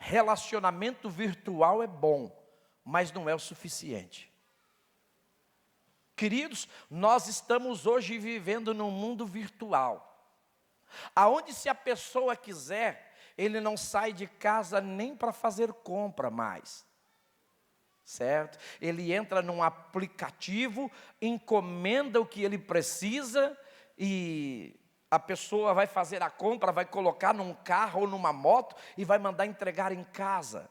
relacionamento virtual é bom, mas não é o suficiente. Queridos, nós estamos hoje vivendo num mundo virtual, aonde se a pessoa quiser, ele não sai de casa nem para fazer compra mais. Certo? Ele entra num aplicativo, encomenda o que ele precisa e a pessoa vai fazer a compra, vai colocar num carro ou numa moto e vai mandar entregar em casa.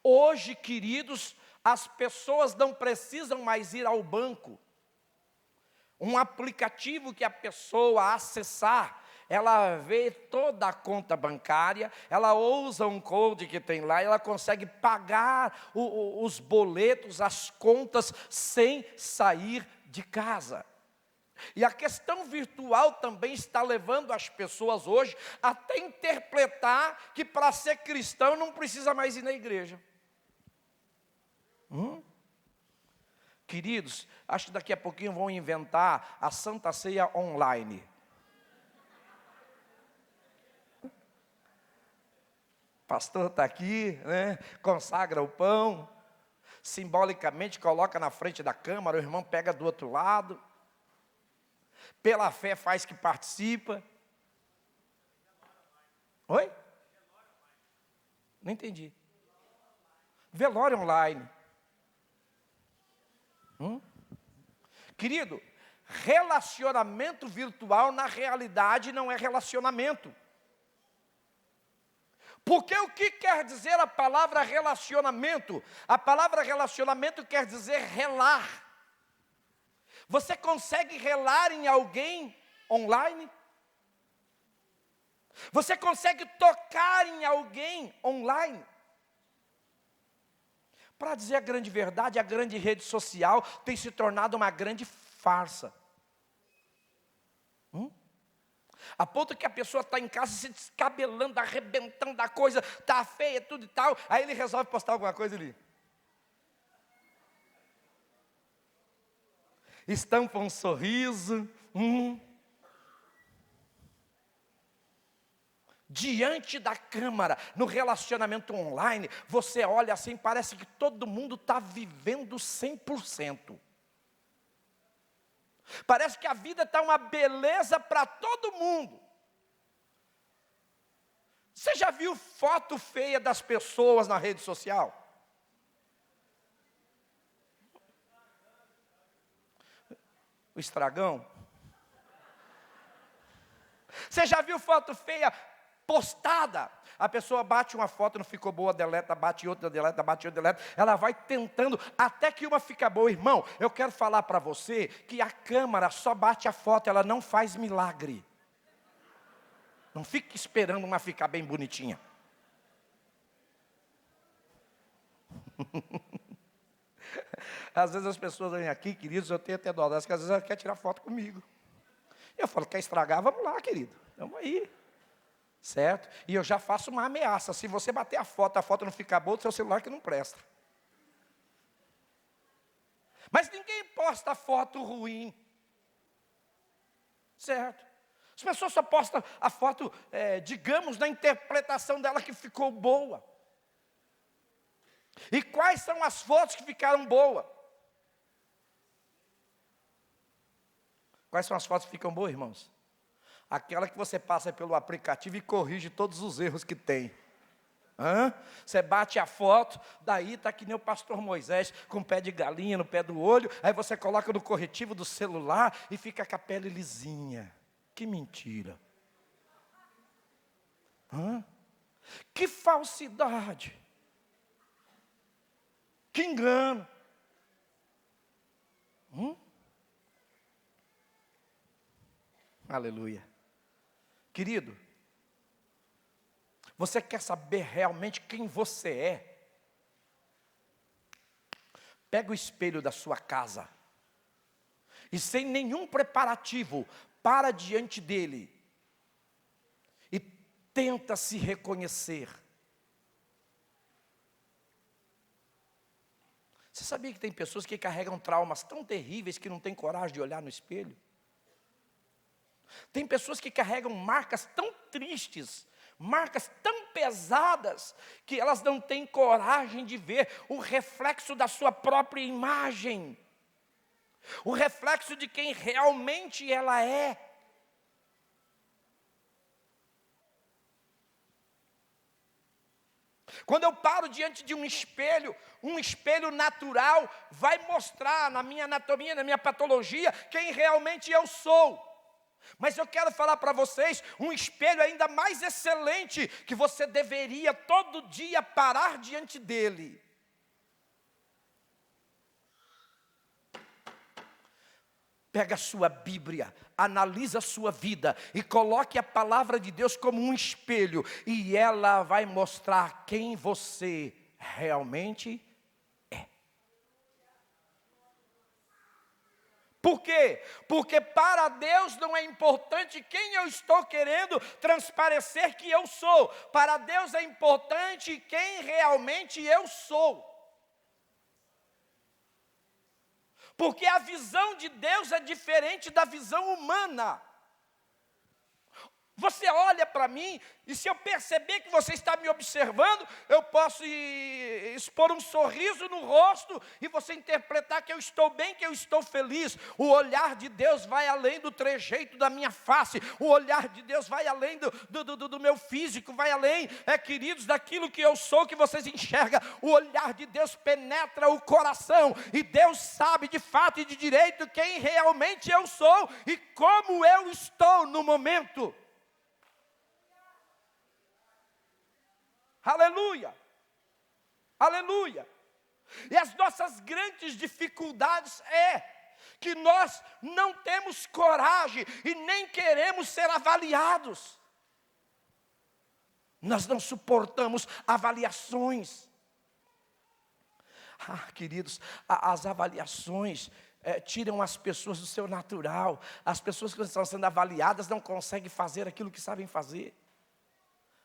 Hoje, queridos, as pessoas não precisam mais ir ao banco. Um aplicativo que a pessoa acessar, ela vê toda a conta bancária, ela usa um code que tem lá, ela consegue pagar os boletos, as contas, sem sair de casa. E a questão virtual também está levando as pessoas hoje até interpretar que para ser cristão não precisa mais ir na igreja. Queridos, acho que daqui a pouquinho vão inventar a Santa Ceia online. O pastor está aqui, né? Consagra o pão, simbolicamente coloca na frente da câmara, o irmão pega do outro lado, pela fé faz que participa. Oi? Não entendi. Velório online. Querido, relacionamento virtual na realidade não é relacionamento. Porque o que quer dizer a palavra relacionamento? A palavra relacionamento quer dizer relar. Você consegue relar em alguém online? Você consegue tocar em alguém online? Para dizer a grande verdade, a grande rede social tem se tornado uma grande farsa. A ponto que a pessoa está em casa se descabelando, arrebentando a coisa, está feia, tudo e tal. Aí ele resolve postar alguma coisa ali. Estampa um sorriso. Diante da câmara, no relacionamento online, você olha assim, parece que todo mundo está vivendo 100%. Parece que a vida está uma beleza para todo mundo. Você já viu foto feia das pessoas na rede social? O estragão? Você já viu foto feia postada? A pessoa bate uma foto, não ficou boa, deleta, bate outra, deleta, bate outra, deleta. Ela vai tentando até que uma fica boa. Irmão, eu quero falar para você que a câmera só bate a foto, ela não faz milagre. Não fique esperando uma ficar bem bonitinha. Às vezes as pessoas vêm aqui, queridos, eu tenho até dó delas, que às vezes ela quer tirar foto comigo. Eu falo, quer estragar? Vamos lá, querido, vamos aí. Certo? E eu já faço uma ameaça. Se você bater a foto não ficar boa, seu celular que não presta. Mas ninguém posta foto ruim. Certo? As pessoas só postam a foto, digamos, na interpretação dela que ficou boa. E quais são as fotos que ficaram boas? Quais são as fotos que ficam boas, irmãos? Aquela que você passa pelo aplicativo e corrige todos os erros que tem. Você bate a foto, daí está que nem o pastor Moisés, com pé de galinha no pé do olho, aí você coloca no corretivo do celular e fica com a pele lisinha. Que mentira. Que falsidade. Que engano. Aleluia. Querido, você quer saber realmente quem você é? Pega o espelho da sua casa e sem nenhum preparativo, para diante dele e tenta se reconhecer. Você sabia que tem pessoas que carregam traumas tão terríveis que não têm coragem de olhar no espelho? Tem pessoas que carregam marcas tão tristes, marcas tão pesadas que elas não têm coragem de ver o reflexo da sua própria imagem, o reflexo de quem realmente ela é. Quando eu paro diante de um espelho natural vai mostrar na minha anatomia, na minha patologia, quem realmente eu sou. Mas eu quero falar para vocês, um espelho ainda mais excelente, que você deveria todo dia parar diante dele. Pega a sua Bíblia, analisa a sua vida e coloque a palavra de Deus como um espelho. E ela vai mostrar quem você realmente é. Por quê? Porque para Deus não é importante quem eu estou querendo transparecer que eu sou. Para Deus é importante quem realmente eu sou. Porque a visão de Deus é diferente da visão humana. Você olha para mim, e se eu perceber que você está me observando, eu posso expor um sorriso no rosto, e você interpretar que eu estou bem, que eu estou feliz. O olhar de Deus vai além do trejeito da minha face, o olhar de Deus vai além do meu físico, vai além, queridos, daquilo que eu sou, que vocês enxergam. O olhar de Deus penetra o coração, e Deus sabe de fato e de direito quem realmente eu sou, e como eu estou no momento. Aleluia, aleluia. E as nossas grandes dificuldades que nós não temos coragem e nem queremos ser avaliados. Nós não suportamos avaliações. Queridos, as avaliações tiram as pessoas do seu natural. As pessoas que estão sendo avaliadas não conseguem fazer aquilo que sabem fazer.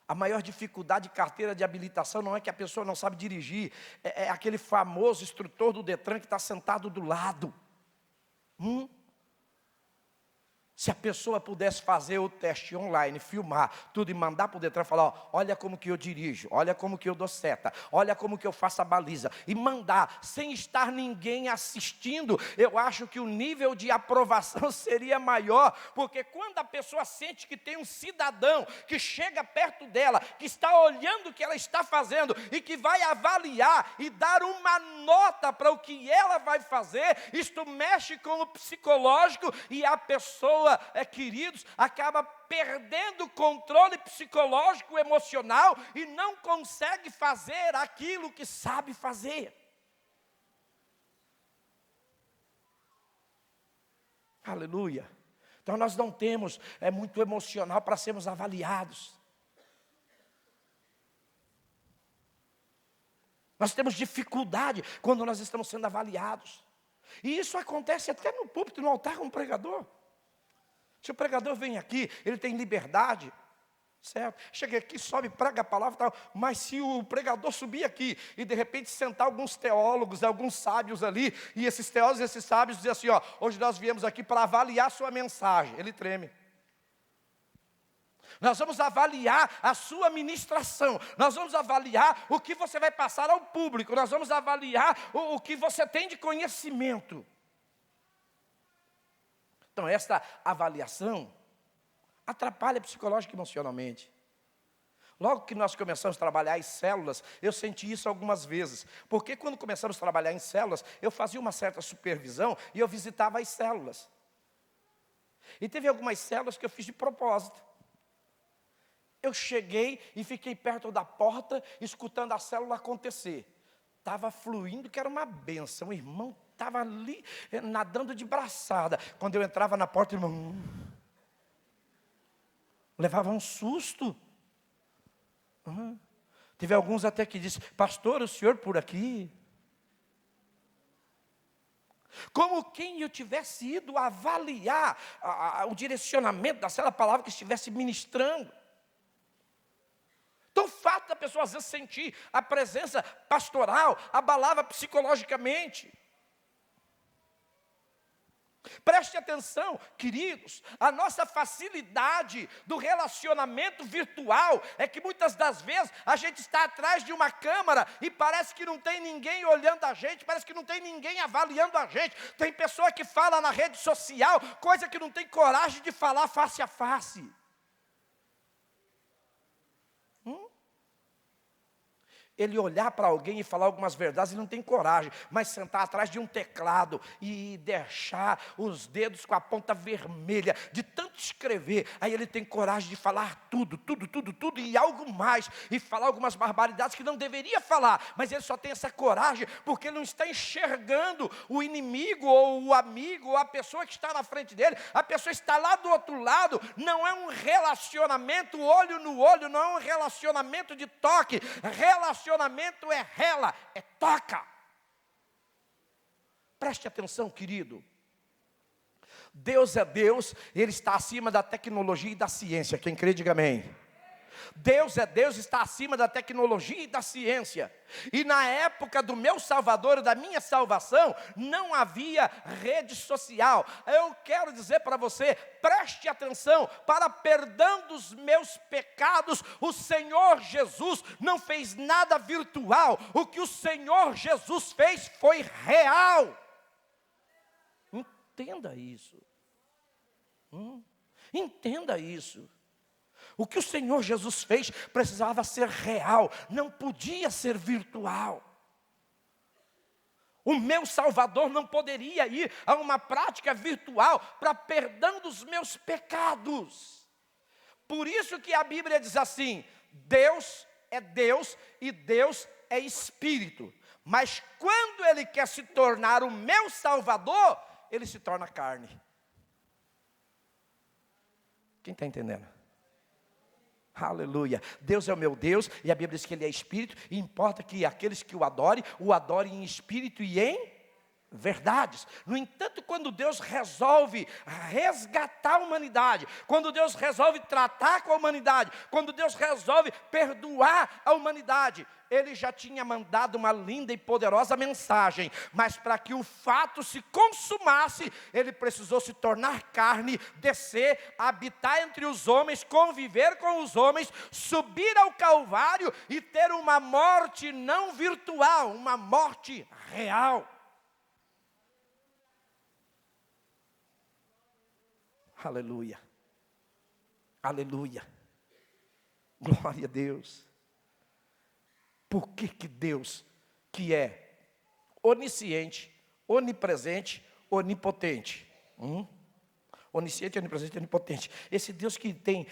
A maior dificuldade de carteira de habilitação não é que a pessoa não sabe dirigir, é aquele famoso instrutor do Detran que está sentado do lado. Se a pessoa pudesse fazer o teste online, filmar tudo e mandar para o Detran, falar, olha como que eu dirijo, olha como que eu dou seta, olha como que eu faço a baliza, e mandar, sem estar ninguém assistindo, eu acho que o nível de aprovação seria maior, porque quando a pessoa sente que tem um cidadão que chega perto dela, que está olhando o que ela está fazendo, e que vai avaliar e dar uma nota para o que ela vai fazer, isto mexe com o psicológico, e a pessoa, queridos, acaba perdendo o controle psicológico, emocional, e não consegue fazer aquilo que sabe fazer. Aleluia. Então nós não temos muito emocional para sermos avaliados. Nós temos dificuldade quando nós estamos sendo avaliados. E isso acontece até no púlpito, no altar com o pregador. Se o pregador vem aqui, ele tem liberdade, certo? Chega aqui, sobe, prega a palavra e tal. Mas se o pregador subir aqui e de repente sentar alguns teólogos, alguns sábios ali, e esses teólogos e esses sábios dizem assim, hoje nós viemos aqui para avaliar sua mensagem. Ele treme. Nós vamos avaliar a sua ministração, nós vamos avaliar o que você vai passar ao público, nós vamos avaliar o que você tem de conhecimento. Então, esta avaliação atrapalha psicológica e emocionalmente. Logo que nós começamos a trabalhar em células, eu senti isso algumas vezes. Porque quando começamos a trabalhar em células, eu fazia uma certa supervisão e eu visitava as células. E teve algumas células que eu fiz de propósito. Eu cheguei e fiquei perto da porta, escutando a célula acontecer. Estava fluindo, que era uma bênção. O irmão estava ali, nadando de braçada. Quando eu entrava na porta, o irmão levava um susto. Teve alguns até que disseram, pastor, o senhor por aqui? Como quem eu tivesse ido avaliar o direcionamento da célula, a palavra que estivesse ministrando. Então o fato da pessoa às vezes sentir a presença pastoral abalava psicologicamente. Preste atenção, queridos, a nossa facilidade do relacionamento virtual é que muitas das vezes a gente está atrás de uma câmera e parece que não tem ninguém olhando a gente, parece que não tem ninguém avaliando a gente. Tem pessoa que fala na rede social, coisa que não tem coragem de falar face a face. Ele olhar para alguém e falar algumas verdades, ele não tem coragem, mas sentar atrás de um teclado e deixar os dedos com a ponta vermelha, de tanto escrever, aí ele tem coragem de falar tudo e algo mais, e falar algumas barbaridades que não deveria falar, mas ele só tem essa coragem, porque ele não está enxergando o inimigo, ou o amigo, ou a pessoa que está na frente dele, a pessoa está lá do outro lado. Não é um relacionamento olho no olho, não é um relacionamento de toque, relacionamento é rela, é toca. Preste atenção, querido. Deus é Deus, Ele está acima da tecnologia e da ciência. Quem crê, diga amém. Deus é Deus, está acima da tecnologia e da ciência. E na época do meu Salvador e da minha salvação, não havia rede social. Eu quero dizer para você, preste atenção, para perdão dos meus pecados, o Senhor Jesus não fez nada virtual. O que o Senhor Jesus fez foi real. Entenda isso. Entenda isso. O que o Senhor Jesus fez precisava ser real, não podia ser virtual. O meu Salvador não poderia ir a uma prática virtual para perdão dos meus pecados. Por isso que a Bíblia diz assim: Deus é Deus e Deus é Espírito. Mas quando Ele quer se tornar o meu Salvador, Ele se torna carne. Quem está entendendo? Aleluia. Deus é o meu Deus, e a Bíblia diz que Ele é Espírito, e importa que aqueles que o adorem em espírito e em verdades. No entanto, quando Deus resolve resgatar a humanidade, quando Deus resolve tratar com a humanidade, quando Deus resolve perdoar a humanidade, Ele já tinha mandado uma linda e poderosa mensagem, mas para que o fato se consumasse, Ele precisou se tornar carne, descer, habitar entre os homens, conviver com os homens, subir ao Calvário e ter uma morte não virtual, uma morte real. Aleluia, aleluia, glória a Deus. Por que Deus, que é onisciente, onipresente, onipotente, onisciente, onipresente, onipotente, esse Deus que tem,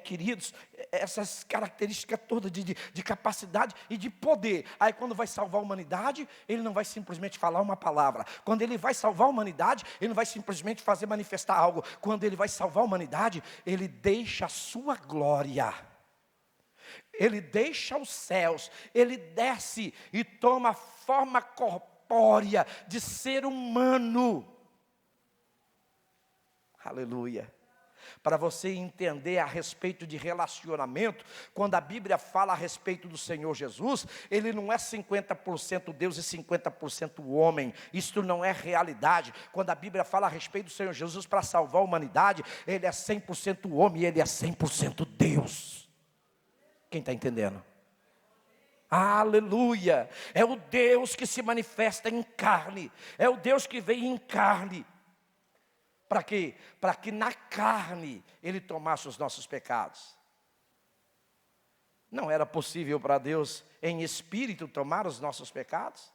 queridos, essas características todas de capacidade e de poder, aí quando vai salvar a humanidade, Ele não vai simplesmente falar uma palavra. Quando Ele vai salvar a humanidade, Ele não vai simplesmente fazer manifestar algo. Quando Ele vai salvar a humanidade, Ele deixa a sua glória, Ele deixa os céus, Ele desce e toma a forma corpórea de ser humano. Aleluia. Para você entender a respeito de relacionamento, quando a Bíblia fala a respeito do Senhor Jesus, Ele não é 50% Deus e 50% homem. Isto não é realidade. Quando a Bíblia fala a respeito do Senhor Jesus para salvar a humanidade, Ele é 100% homem e Ele é 100% Deus. Quem está entendendo? Aleluia. É o Deus que se manifesta em carne. É o Deus que vem em carne. Para quê? Para que na carne Ele tomasse os nossos pecados. Não era possível para Deus em espírito tomar os nossos pecados?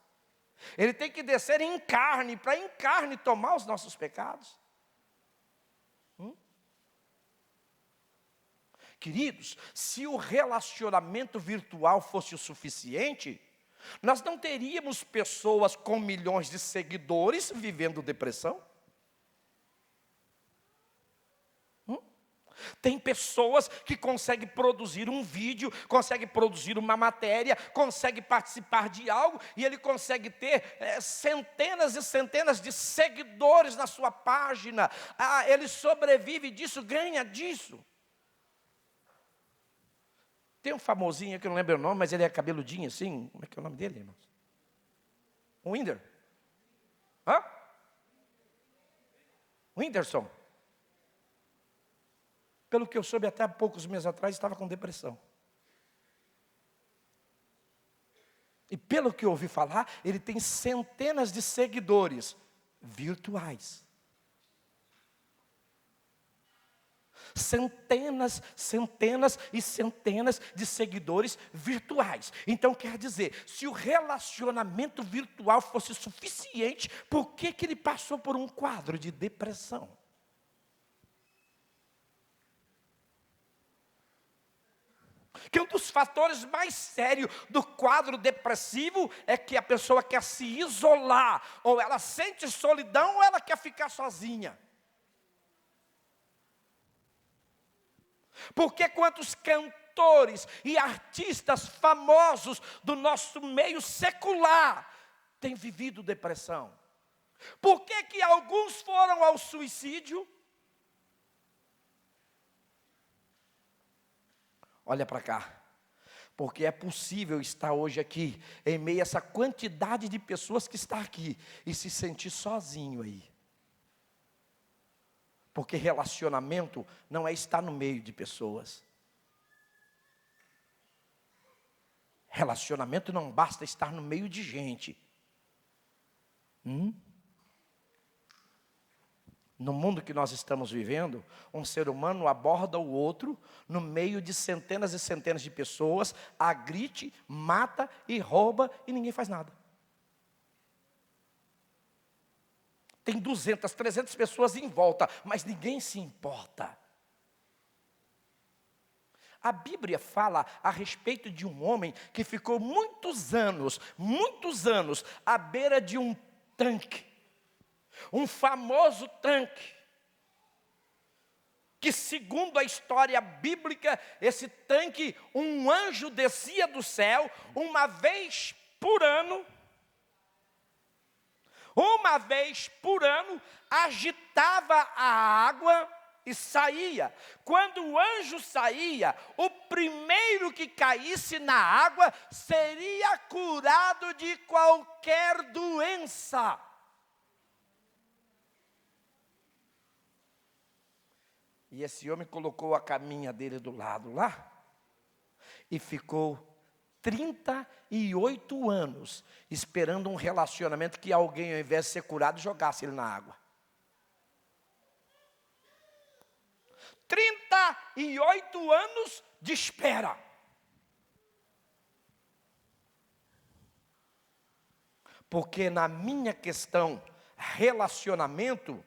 Ele tem que descer em carne, para em carne tomar os nossos pecados. Queridos, se o relacionamento virtual fosse o suficiente, nós não teríamos pessoas com milhões de seguidores vivendo depressão. Tem pessoas que conseguem produzir um vídeo, conseguem produzir uma matéria, conseguem participar de algo, e ele consegue ter centenas e centenas de seguidores na sua página. Ele sobrevive disso, ganha disso. Tem um famosinho que eu não lembro o nome, mas ele é cabeludinho assim. Como é que é o nome dele, irmãos? O Winder. Hã? Whindersson, pelo que eu soube até há poucos meses atrás, estava com depressão. E pelo que eu ouvi falar, ele tem centenas de seguidores virtuais. Centenas e centenas de seguidores virtuais. Então quer dizer, se o relacionamento virtual fosse suficiente, por que ele passou por um quadro de depressão? Que um dos fatores mais sérios do quadro depressivo é que a pessoa quer se isolar, ou ela sente solidão, ou ela quer ficar sozinha. Porque quantos cantores e artistas famosos do nosso meio secular têm vivido depressão? Por que alguns foram ao suicídio? Olha para cá, porque é possível estar hoje aqui, em meio a essa quantidade de pessoas que está aqui, e se sentir sozinho aí. Porque relacionamento não é estar no meio de pessoas. Relacionamento não basta estar no meio de gente. No mundo que nós estamos vivendo, um ser humano aborda o outro no meio de centenas e centenas de pessoas, agride, mata e rouba e ninguém faz nada. Tem 200, 300 pessoas em volta, mas ninguém se importa. A Bíblia fala a respeito de um homem que ficou muitos anos, à beira de um tanque. Um famoso tanque, que segundo a história bíblica, esse tanque, um anjo descia do céu, uma vez por ano, agitava a água e saía. Quando o anjo saía, o primeiro que caísse na água, seria curado de qualquer doença. E esse homem colocou a caminha dele do lado lá, e ficou 38 anos, esperando um relacionamento que alguém, ao invés de ser curado, jogasse ele na água. 38 anos de espera. Porque na minha questão, relacionamento,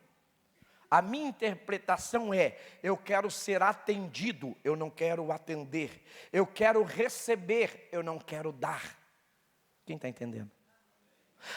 a minha interpretação é: eu quero ser atendido, eu não quero atender. Eu quero receber, eu não quero dar. Quem está entendendo?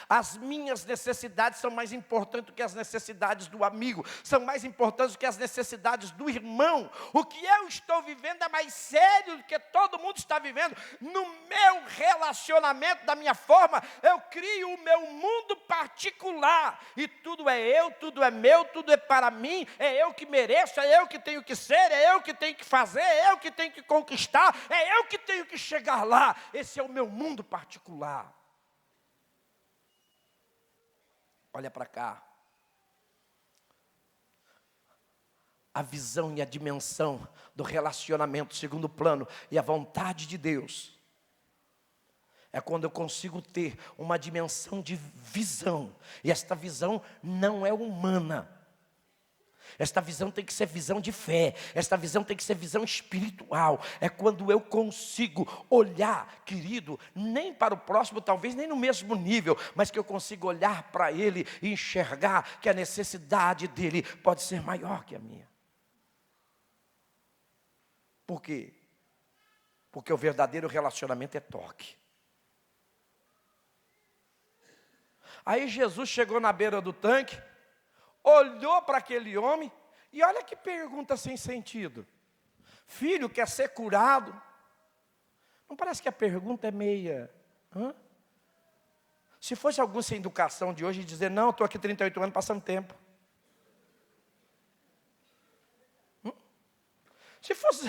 As minhas necessidades são mais importantes do que as necessidades do amigo, são mais importantes do que as necessidades do irmão. O que eu estou vivendo é mais sério do que todo mundo está vivendo. No meu relacionamento, da minha forma, eu crio o meu mundo particular, e tudo é eu, tudo é meu, tudo é para mim, é eu que mereço, é eu que tenho que ser, é eu que tenho que fazer, é eu que tenho que conquistar, é eu que tenho que chegar lá. Esse é o meu mundo particular. Olha para cá. A visão e a dimensão do relacionamento segundo plano e a vontade de Deus é quando eu consigo ter uma dimensão de visão. E esta visão não é humana. Esta visão tem que ser visão de fé. Esta visão tem que ser visão espiritual. É quando eu consigo olhar, querido, nem para o próximo, talvez nem no mesmo nível, mas que eu consigo olhar para ele e enxergar que a necessidade dele pode ser maior que a minha. Por quê? Porque o verdadeiro relacionamento é toque. Aí Jesus chegou na beira do tanque, olhou para aquele homem, e olha que pergunta sem sentido. Filho, quer ser curado? Não parece que a pergunta é meia... Se fosse algum sem educação de hoje, dizer, não, estou aqui 38 anos passando tempo. Se fosse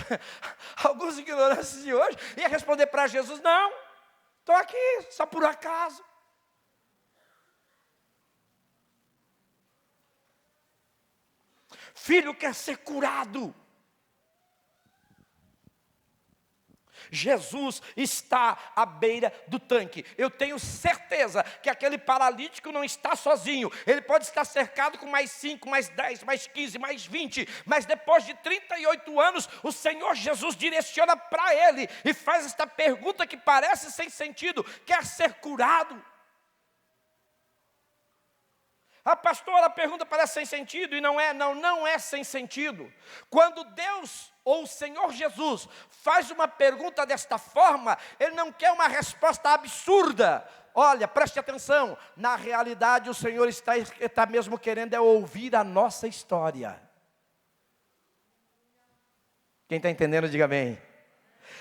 alguns ignorantes de hoje, ia responder para Jesus, não, estou aqui só por acaso. Filho quer ser curado. Jesus está à beira do tanque. Eu tenho certeza que aquele paralítico não está sozinho. Ele pode estar cercado com mais 5, mais 10, mais 15, mais 20. Mas depois de 38 anos, o Senhor Jesus direciona para ele e faz esta pergunta que parece sem sentido: quer ser curado? A pastora, a pergunta parece sem sentido, e não é sem sentido. Quando Deus ou o Senhor Jesus faz uma pergunta desta forma, Ele não quer uma resposta absurda. Olha, preste atenção, na realidade o Senhor está mesmo querendo ouvir a nossa história. Quem está entendendo, diga amém.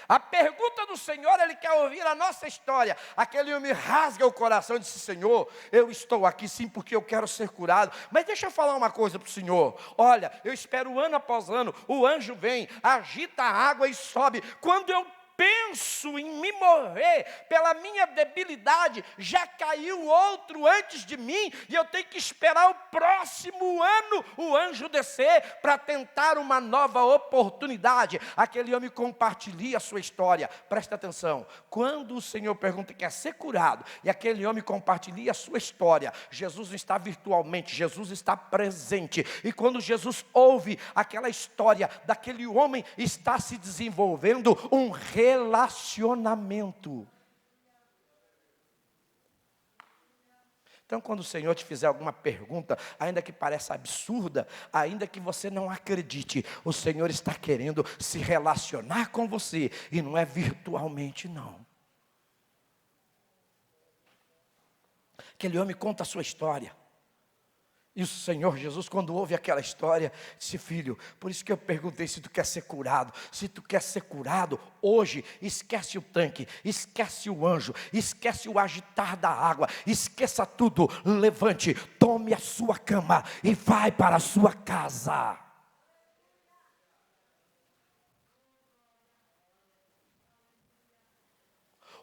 A pergunta do Senhor, Ele quer ouvir a nossa história. Aquele homem rasga o coração e disse: Senhor, eu estou aqui sim porque eu quero ser curado. Mas deixa eu falar uma coisa para o Senhor. Olha, eu espero ano após ano, o anjo vem, agita a água e sobe. Quando eu penso em me mover pela minha debilidade, já caiu outro antes de mim, e eu tenho que esperar o próximo ano o anjo descer para tentar uma nova oportunidade. Aquele homem compartilha a sua história. Presta atenção, quando o Senhor pergunta que quer ser curado, e aquele homem compartilha a sua história, Jesus não está virtualmente, Jesus está presente. E quando Jesus ouve aquela história daquele homem, está se desenvolvendo um relacionamento. Então, quando o Senhor te fizer alguma pergunta, ainda que pareça absurda, ainda que você não acredite, o Senhor está querendo se relacionar com você, e não é virtualmente, não. Aquele homem conta a sua história. E o Senhor Jesus, quando ouve aquela história, disse: filho, por isso que eu perguntei se tu quer ser curado. Se tu quer ser curado, hoje, esquece o tanque, esquece o anjo, esquece o agitar da água, esqueça tudo, levante, tome a sua cama e vai para a sua casa.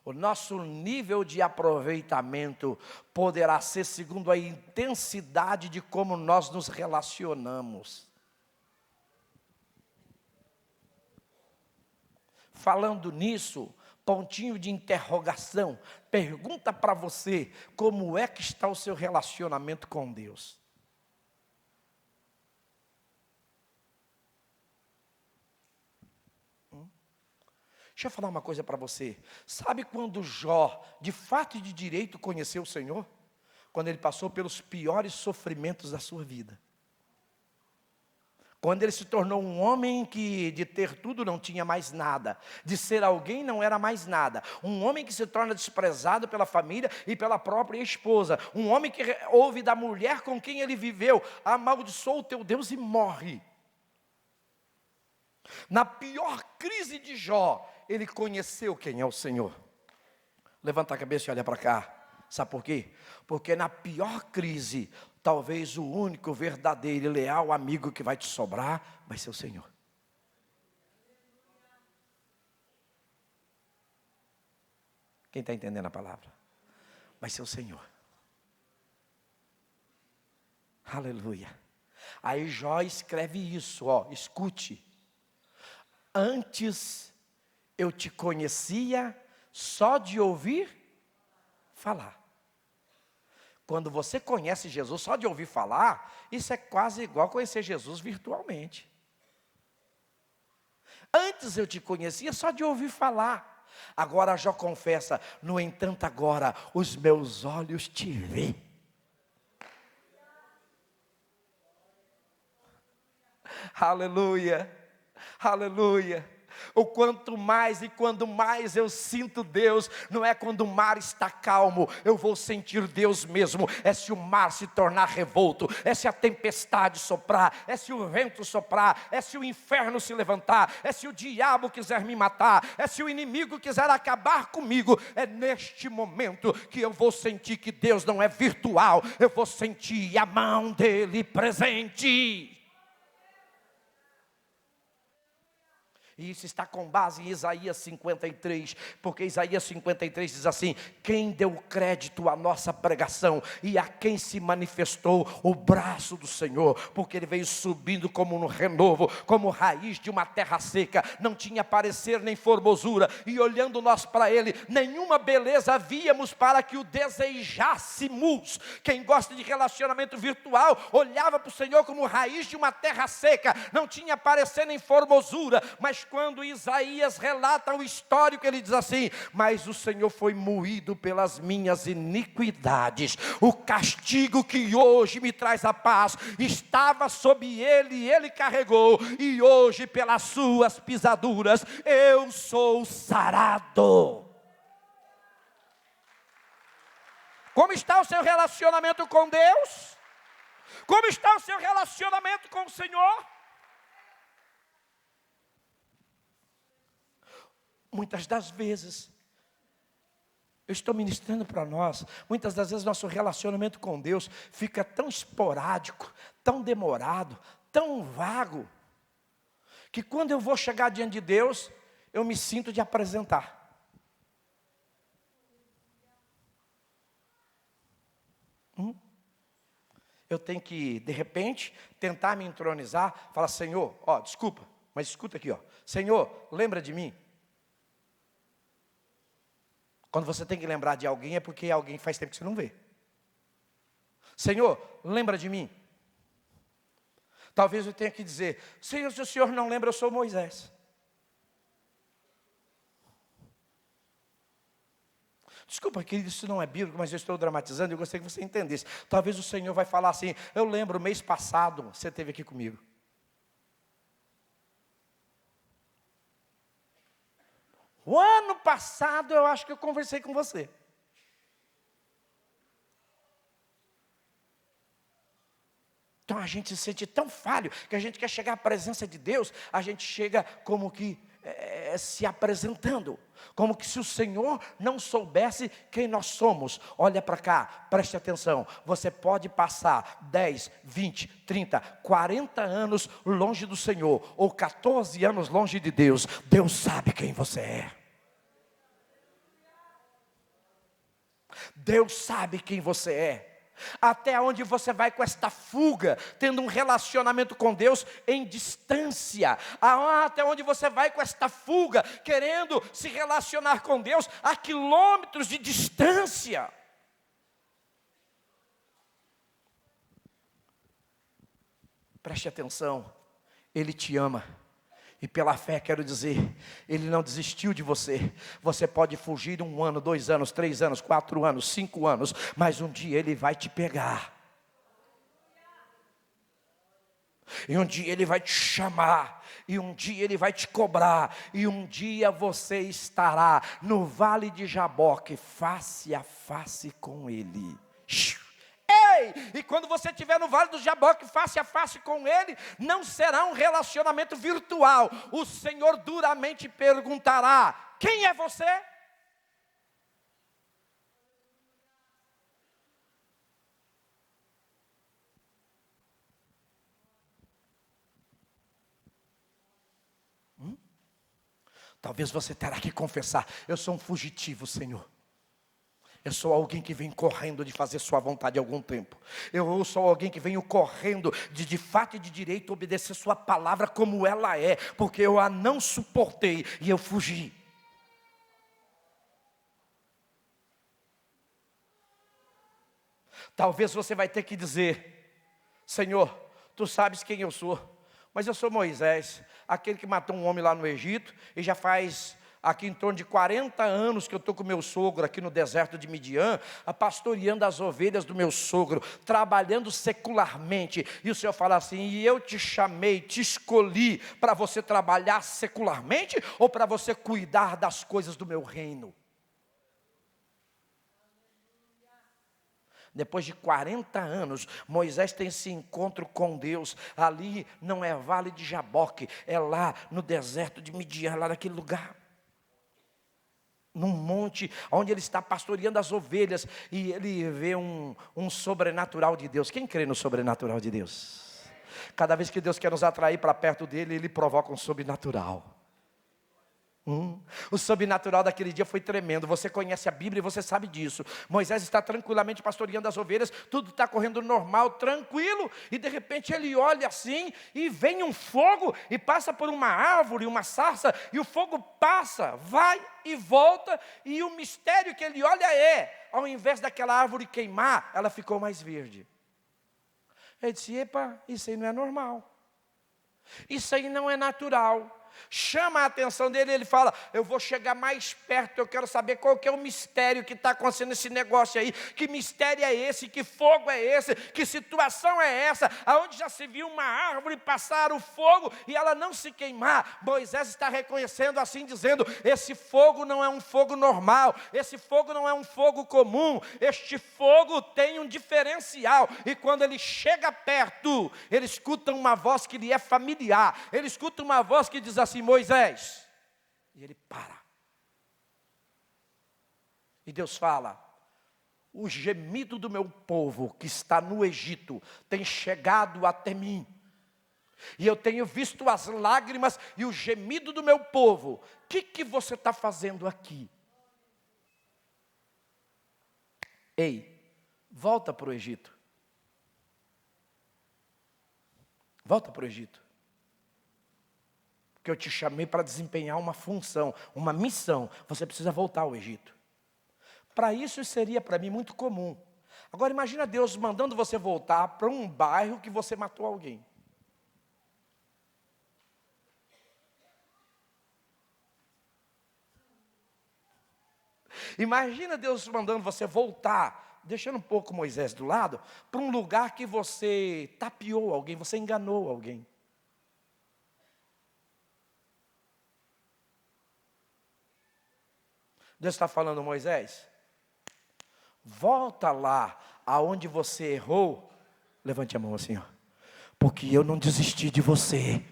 O nosso nível de aproveitamento poderá ser segundo a intensidade de como nós nos relacionamos. Falando nisso, pontinho de interrogação, pergunta para você: como é que está o seu relacionamento com Deus? Deixa eu falar uma coisa para você. Sabe quando Jó, de fato e de direito, conheceu o Senhor? Quando ele passou pelos piores sofrimentos da sua vida. Quando ele se tornou um homem que de ter tudo não tinha mais nada. De ser alguém não era mais nada. Um homem que se torna desprezado pela família e pela própria esposa. Um homem que ouve da mulher com quem ele viveu: amaldiçoa o teu Deus e morre. Na pior crise de Jó, ele conheceu quem é o Senhor. Levanta a cabeça e olha para cá. Sabe por quê? Porque na pior crise, talvez o único verdadeiro e leal amigo que vai te sobrar vai ser o Senhor. Quem está entendendo a palavra? Vai ser o Senhor. Aleluia. Aí Jó escreve isso, escute. Antes eu te conhecia só de ouvir falar. Quando você conhece Jesus só de ouvir falar, isso é quase igual conhecer Jesus virtualmente. Antes eu te conhecia só de ouvir falar. Agora Jó confessa: no entanto agora os meus olhos te veem. Aleluia, aleluia. O quanto mais e quando mais eu sinto Deus, não é quando o mar está calmo, eu vou sentir Deus mesmo. É se o mar se tornar revolto, é se a tempestade soprar, é se o vento soprar, é se o inferno se levantar, é se o diabo quiser me matar, é se o inimigo quiser acabar comigo. É neste momento que eu vou sentir que Deus não é virtual, eu vou sentir a mão dele presente. E isso está com base em Isaías 53, porque Isaías 53 diz assim: quem deu crédito à nossa pregação e a quem se manifestou o braço do Senhor, porque ele veio subindo como um renovo, como raiz de uma terra seca, não tinha parecer nem formosura, e olhando nós para ele, nenhuma beleza víamos para que o desejássemos. Quem gosta de relacionamento virtual, olhava para o Senhor como raiz de uma terra seca, não tinha parecer nem formosura, mas quando Isaías relata o histórico, ele diz assim: mas o Senhor foi moído pelas minhas iniquidades, o castigo que hoje me traz a paz, estava sobre ele e ele carregou, e hoje pelas suas pisaduras, eu sou sarado. Como está o seu relacionamento com Deus? Como está o seu relacionamento com o Senhor? Muitas das vezes, eu estou ministrando para nós, muitas das vezes nosso relacionamento com Deus fica tão esporádico, tão demorado, tão vago, que quando eu vou chegar diante de Deus, eu me sinto de apresentar. Eu tenho que, de repente, tentar me entronizar, falar: Senhor, desculpa, mas escuta aqui, Senhor, lembra de mim. Quando você tem que lembrar de alguém, é porque alguém faz tempo que você não vê. Senhor, lembra de mim. Talvez eu tenha que dizer: Senhor, se o Senhor não lembra, eu sou Moisés. Desculpa, querido, isso não é bíblico, mas eu estou dramatizando, eu gostaria que você entendesse. Talvez o Senhor vai falar assim: eu lembro, mês passado, você esteve aqui comigo. O ano passado eu acho que eu conversei com você. Então a gente se sente tão falho, que a gente quer chegar à presença de Deus, a gente chega como que se apresentando, como que se o Senhor não soubesse quem nós somos. Olha para cá, preste atenção, você pode passar 10, 20, 30, 40 anos longe do Senhor, ou 14 anos longe de Deus, Deus sabe quem você é. Deus sabe quem você é. Até onde você vai com esta fuga, tendo um relacionamento com Deus em distância? Até onde você vai com esta fuga, querendo se relacionar com Deus a quilômetros de distância? Preste atenção, Ele te ama. E pela fé quero dizer, Ele não desistiu de você. Você pode fugir 1 ano, 2 anos, 3 anos, 4 anos, 5 anos, mas um dia Ele vai te pegar. E um dia Ele vai te chamar, e um dia Ele vai te cobrar, e um dia você estará no vale de Jaboque, face a face com Ele. E quando você estiver no vale do Jaboque, face a face com Ele, não será um relacionamento virtual. O Senhor duramente perguntará: quem é você? Talvez você terá que confessar: eu sou um fugitivo, Senhor. Eu sou alguém que vem correndo de fazer sua vontade há algum tempo. Eu sou alguém que venho correndo de fato e de direito obedecer sua palavra como ela é, porque eu a não suportei e eu fugi. Talvez você vai ter que dizer: Senhor, tu sabes quem eu sou, mas eu sou Moisés, aquele que matou um homem lá no Egito, e já faz aqui em torno de 40 anos que eu estou com meu sogro aqui no deserto de Midian, pastoreando as ovelhas do meu sogro, trabalhando secularmente. E o Senhor fala assim: e eu te chamei, te escolhi para você trabalhar secularmente ou para você cuidar das coisas do meu reino? Depois de 40 anos, Moisés tem esse encontro com Deus. Ali não é vale de Jaboque, é lá no deserto de Midian, lá naquele lugar. Num monte, onde ele está pastoreando as ovelhas, e ele vê um sobrenatural de Deus. Quem crê no sobrenatural de Deus? Cada vez que Deus quer nos atrair para perto dele, Ele provoca um sobrenatural. O sobrenatural daquele dia foi tremendo. Você conhece a Bíblia e você sabe disso. Moisés está tranquilamente pastoreando as ovelhas, tudo está correndo normal, tranquilo, e de repente ele olha assim, e vem um fogo, e passa por uma árvore, uma sarça, e o fogo passa, vai e volta, e o mistério que ele olha é, ao invés daquela árvore queimar, ela ficou mais verde. Ele disse, epa, isso aí não é normal. Isso aí não é natural. Chama a atenção dele, ele fala, eu vou chegar mais perto, eu quero saber qual que é o mistério que está acontecendo nesse negócio aí, que mistério é esse, que fogo é esse, que situação é essa, aonde já se viu uma árvore passar o fogo e ela não se queimar. Moisés está reconhecendo assim, dizendo, esse fogo não é um fogo normal, esse fogo não é um fogo comum, este fogo tem um diferencial, e quando ele chega perto, ele escuta uma voz que lhe é familiar, ele escuta uma voz que diz assim, Moisés, e ele para. E Deus fala, o gemido do meu povo que está no Egito tem chegado até mim. E eu tenho visto as lágrimas e o gemido do meu povo. O que você está fazendo aqui? Ei, volta para o Egito. Volta para o Egito. Que eu te chamei para desempenhar uma função, uma missão. Você precisa voltar ao Egito. Para isso seria para mim muito comum. Agora imagina Deus mandando você voltar para um bairro que você matou alguém. Imagina Deus mandando você voltar, deixando um pouco Moisés do lado, para um lugar que você tapeou alguém, você enganou alguém. Deus está falando, Moisés, volta lá aonde você errou. Levante a mão assim, ó. Porque eu não desisti de você.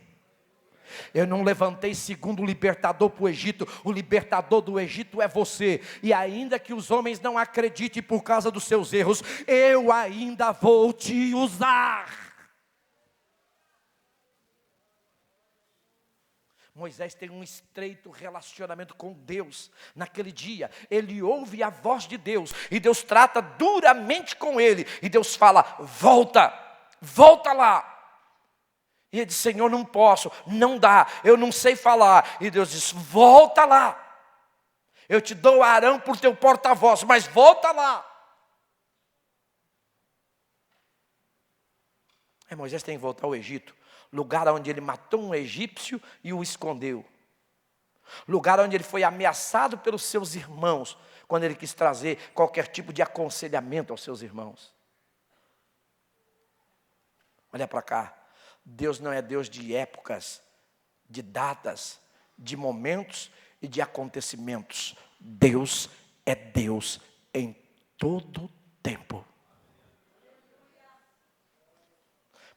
Eu não levantei segundo o libertador para o Egito. O libertador do Egito é você. E ainda que os homens não acreditem por causa dos seus erros, eu ainda vou te usar. Moisés tem um estreito relacionamento com Deus. Naquele dia, ele ouve a voz de Deus, e Deus trata duramente com ele, e Deus fala, volta, volta lá. E ele diz, Senhor, não posso, não dá, eu não sei falar. E Deus diz, volta lá. Eu te dou Arão por teu porta-voz, mas volta lá. Moisés tem que voltar ao Egito. Lugar onde ele matou um egípcio e o escondeu. Lugar onde ele foi ameaçado pelos seus irmãos, quando ele quis trazer qualquer tipo de aconselhamento aos seus irmãos. Olha para cá. Deus não é Deus de épocas, de datas, de momentos e de acontecimentos. Deus é Deus em todo tempo.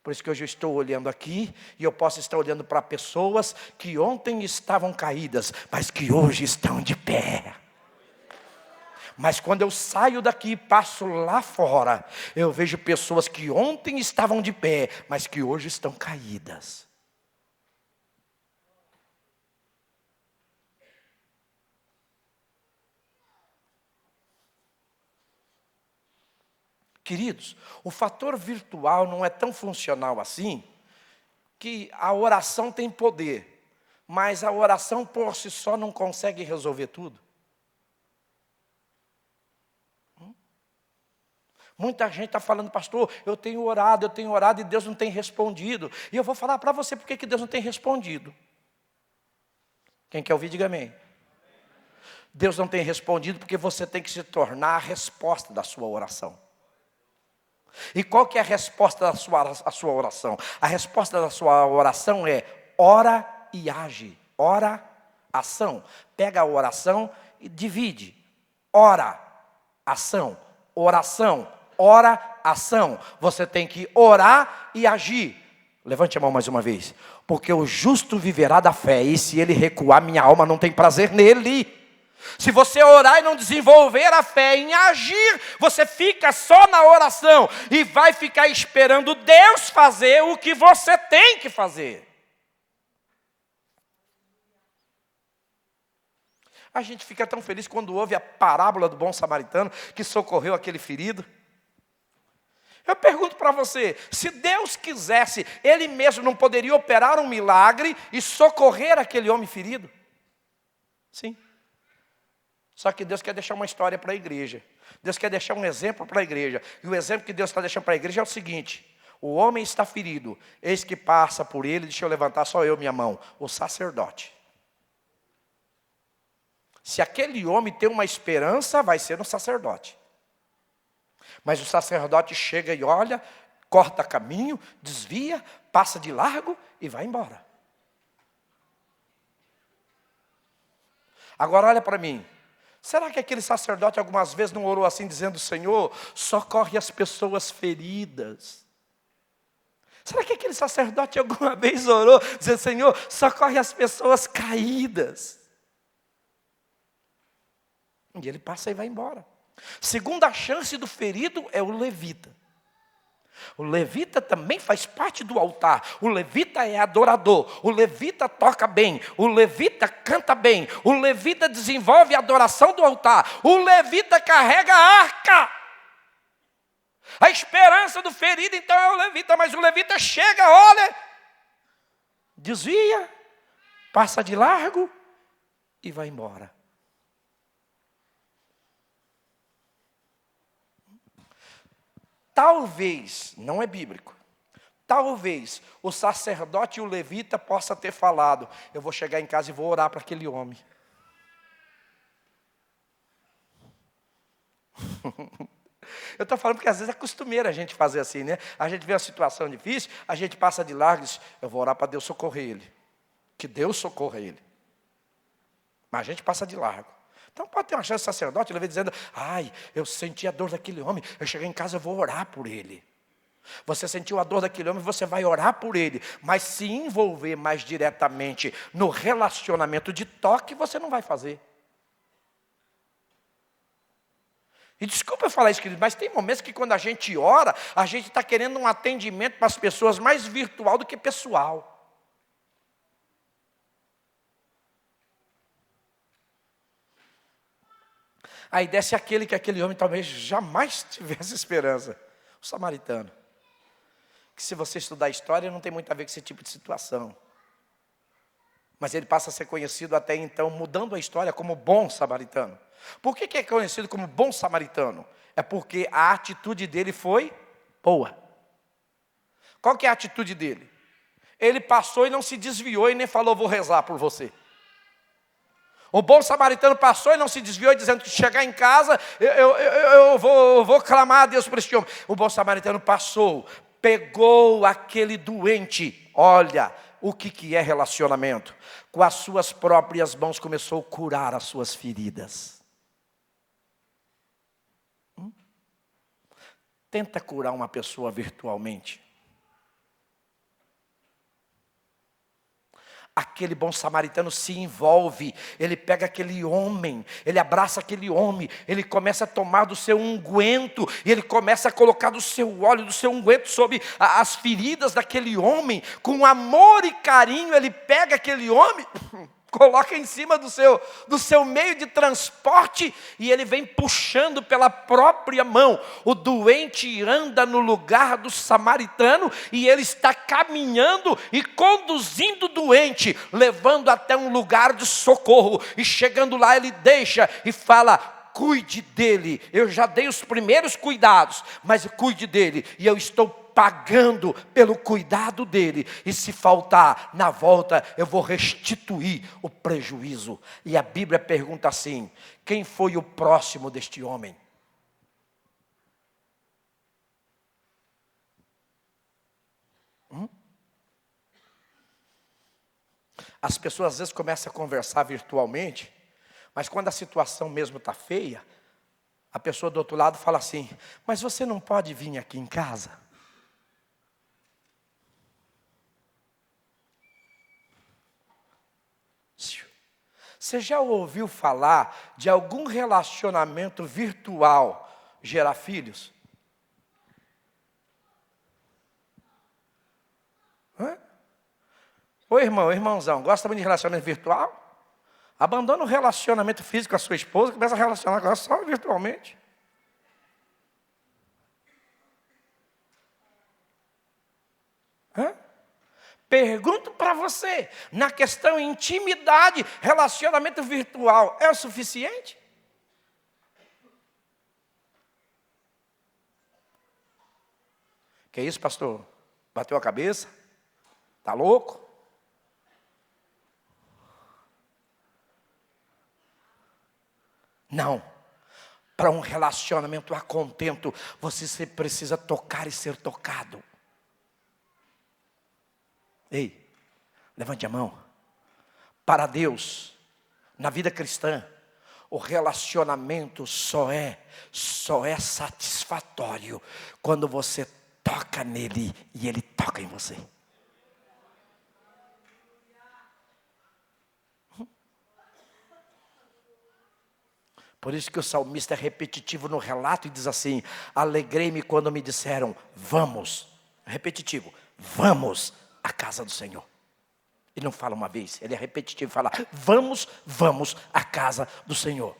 Por isso que hoje eu estou olhando aqui, e eu posso estar olhando para pessoas que ontem estavam caídas, mas que hoje estão de pé. Mas quando eu saio daqui e passo lá fora, eu vejo pessoas que ontem estavam de pé, mas que hoje estão caídas. Queridos, o fator virtual não é tão funcional assim, que a oração tem poder, mas a oração por si só não consegue resolver tudo. Muita gente está falando, pastor, eu tenho orado e Deus não tem respondido. E eu vou falar para você por que Deus não tem respondido. Quem quer ouvir, diga amém. Deus não tem respondido porque você tem que se tornar a resposta da sua oração. E qual que é a resposta da sua oração? A resposta da sua oração é ora e age. Ora, ação. Pega a oração e divide. Ora, ação. Oração, ora, ação. Você tem que orar e agir. Levante a mão mais uma vez. Porque o justo viverá da fé, e se ele recuar, minha alma não tem prazer nele. Se você orar e não desenvolver a fé em agir, você fica só na oração e vai ficar esperando Deus fazer o que você tem que fazer. A gente fica tão feliz quando ouve a parábola do bom samaritano que socorreu aquele ferido. Eu pergunto para você, se Deus quisesse, Ele mesmo não poderia operar um milagre e socorrer aquele homem ferido? Sim. Só que Deus quer deixar uma história para a igreja. Deus quer deixar um exemplo para a igreja. E o exemplo que Deus está deixando para a igreja é o seguinte: o homem está ferido, eis que passa por ele, deixa eu levantar só eu minha mão, o sacerdote. Se aquele homem tem uma esperança, vai ser no sacerdote. Mas o sacerdote chega e olha, corta caminho, desvia, passa de largo e vai embora. Agora olha para mim. Será que aquele sacerdote algumas vezes não orou assim, dizendo: Senhor, socorre as pessoas feridas? Será que aquele sacerdote alguma vez orou, dizendo: Senhor, socorre as pessoas caídas? E ele passa e vai embora. Segunda chance do ferido é o levita. O levita também faz parte do altar. O levita é adorador. O levita toca bem. O levita canta bem. O levita desenvolve a adoração do altar. O levita carrega a arca. A esperança do ferido então é o levita. Mas o levita chega, olha, desvia, passa de largo e vai embora. Talvez, não é bíblico, talvez o sacerdote e o levita possa ter falado: eu vou chegar em casa e vou orar para aquele homem. Eu estou falando porque às vezes é costumeiro a gente fazer assim, né? A gente vê uma situação difícil, a gente passa de largo e diz: eu vou orar para Deus socorrer ele. Que Deus socorra ele. Mas a gente passa de largo. Então pode ter uma chance de sacerdote, ele vem dizendo: ai, eu senti a dor daquele homem, eu cheguei em casa, eu vou orar por ele. Você sentiu a dor daquele homem, você vai orar por ele. Mas se envolver mais diretamente no relacionamento de toque, você não vai fazer. E desculpa eu falar isso, querido, mas tem momentos que quando a gente ora, a gente está querendo um atendimento para as pessoas mais virtual do que pessoal. Aí desce aquele que aquele homem talvez jamais tivesse esperança. O samaritano. Que se você estudar a história, não tem muito a ver com esse tipo de situação. Mas ele passa a ser conhecido até então, mudando a história, como bom samaritano. Por que é conhecido como bom samaritano? É porque a atitude dele foi boa. Qual que é a atitude dele? Ele passou e não se desviou e nem falou: vou rezar por você. O bom samaritano passou e não se desviou, dizendo que chegar em casa, eu vou clamar a Deus por este homem. O bom samaritano passou, pegou aquele doente. Olha o que é relacionamento. Com as suas próprias mãos começou a curar as suas feridas. Tenta curar uma pessoa virtualmente. Aquele bom samaritano se envolve, ele pega aquele homem, ele abraça aquele homem, ele começa a tomar do seu unguento, e ele começa a colocar do seu óleo, do seu unguento sobre as feridas daquele homem, com amor e carinho. Ele pega aquele homem, coloca em cima do seu meio de transporte, e ele vem puxando pela própria mão. O doente anda no lugar do samaritano, e ele está caminhando e conduzindo o doente, levando até um lugar de socorro. E chegando lá, ele deixa e fala: cuide dele, eu já dei os primeiros cuidados, mas cuide dele, e eu estou pagando pelo cuidado dele, e se faltar na volta, eu vou restituir o prejuízo. E a Bíblia pergunta assim: quem foi o próximo deste homem? As pessoas às vezes começam a conversar virtualmente, mas quando a situação mesmo está feia, a pessoa do outro lado fala assim: mas você não pode vir aqui em casa? Você já ouviu falar de algum relacionamento virtual gerar filhos? Ô irmão, irmãozão, gosta muito de relacionamento virtual? Abandona o relacionamento físico com a sua esposa, começa a relacionar com ela só virtualmente. Hã? Pergunto para você, na questão intimidade, relacionamento virtual, é o suficiente? Que isso, pastor? Bateu a cabeça? Tá louco? Não. Para um relacionamento a contento, você precisa tocar e ser tocado. Ei, levante a mão. Para Deus, na vida cristã, o relacionamento só é satisfatório quando você toca nele e ele toca em você. Por isso que o salmista é repetitivo no relato e diz assim: alegrei-me quando me disseram, vamos. Repetitivo, vamos à casa do Senhor. Ele não fala uma vez, ele é repetitivo, fala, vamos à casa do Senhor.